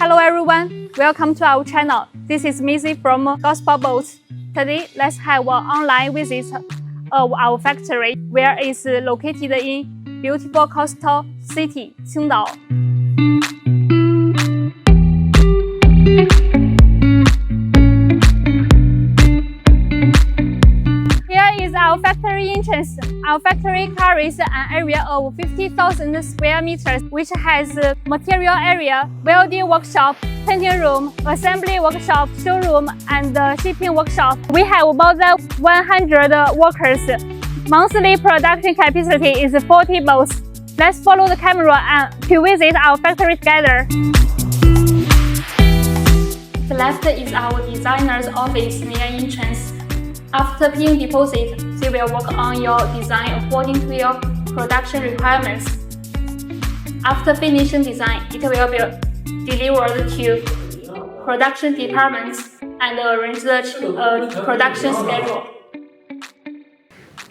Hello everyone, welcome to our channel. This is Missy from Gospel Boats. Today, let's have an online visit of our factory, where it's located in beautiful coastal city, Qingdao. Here is our factory entrance. Our factory carries an area of 50,000 square meters, which has material area, welding workshop, painting room, assembly workshop, showroom, and shipping workshop. We have more than 100 workers. Monthly production capacity is 40 boats. Let's follow the camera and to visit our factory together. The left is our designer's office near entrance. After paying deposit, they will work on your design according to your production requirements. After finishing design, it will be delivered to production departments and arrange the production schedule.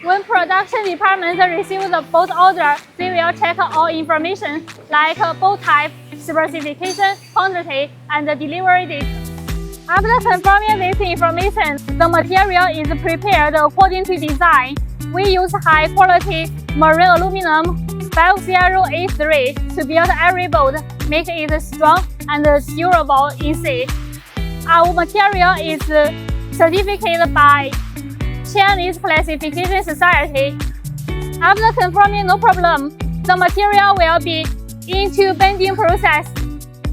When production department receives the boat order, they will check all information like boat type, specification, quantity, and delivery date. After confirming this information, the material is prepared according to design. We use high-quality marine aluminum 50A3 to build every boat, make it strong and durable in sea. Our material is certificated by Chinese Classification Society. After confirming no problem, the material will be into bending process.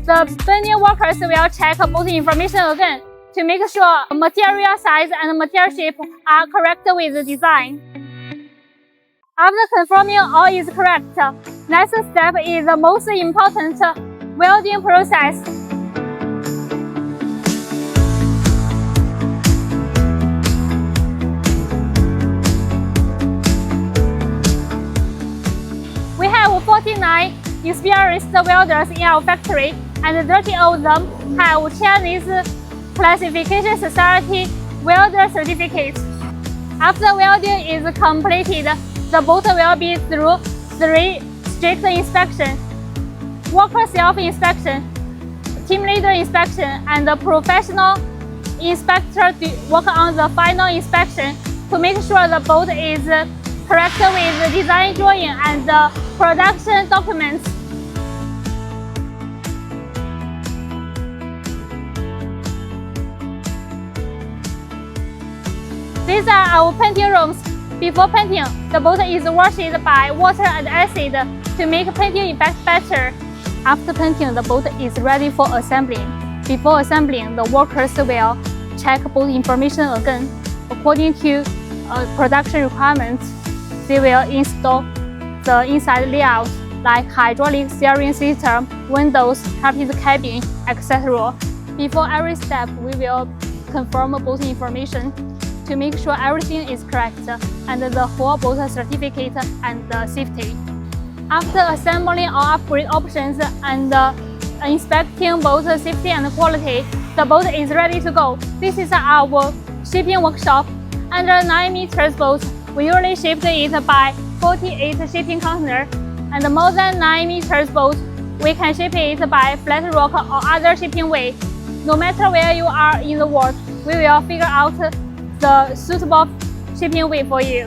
The bending workers will check both information again to make sure material size and material shape are correct with the design. After confirming all is correct, next step is the most important welding process. We have 49 experienced welders in our factory, and 30 of them have Chinese Classification Society welder certificate. After welding is completed, the boat will be through 3 strict inspections: worker self-inspection, team leader inspection, and the professional inspector to work on the final inspection to make sure the boat is correct with the design drawing and the production documents. These are our painting rooms. Before painting, the boat is washed by water and acid to make painting effect better. After painting, the boat is ready for assembling. Before assembling, the workers will check both information again. According to production requirements, they will install the inside layout like hydraulic steering system, windows, carpet cabin, etc. Before every step, we will confirm both information to make sure everything is correct and the whole boat certificate and safety. After assembling all upgrade options and inspecting both safety and quality, the boat is ready to go. This is our shipping workshop. Under 9 meters boat, we usually ship it by 48 shipping containers, and more than 9 meters boat, we can ship it by flat rock or other shipping way. No matter where you are in the world, we will figure out the suitable shipping way for you.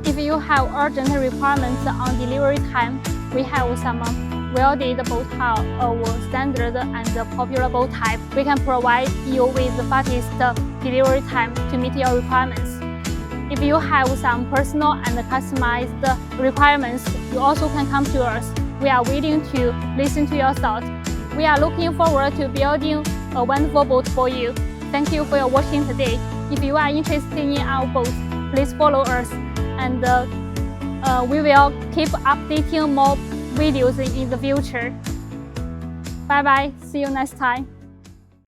If you have urgent requirements on delivery time, we have some welded boat hull of standard and popular boat type. We can provide you with the fastest delivery time to meet your requirements. If you have some personal and customized requirements, you also can come to us. We are willing to listen to your thoughts. We are looking forward to building a wonderful boat for you. Thank you for watching today. If you are interested in our boat, please follow us, and we will keep updating more videos in the future. Bye bye, see you next time.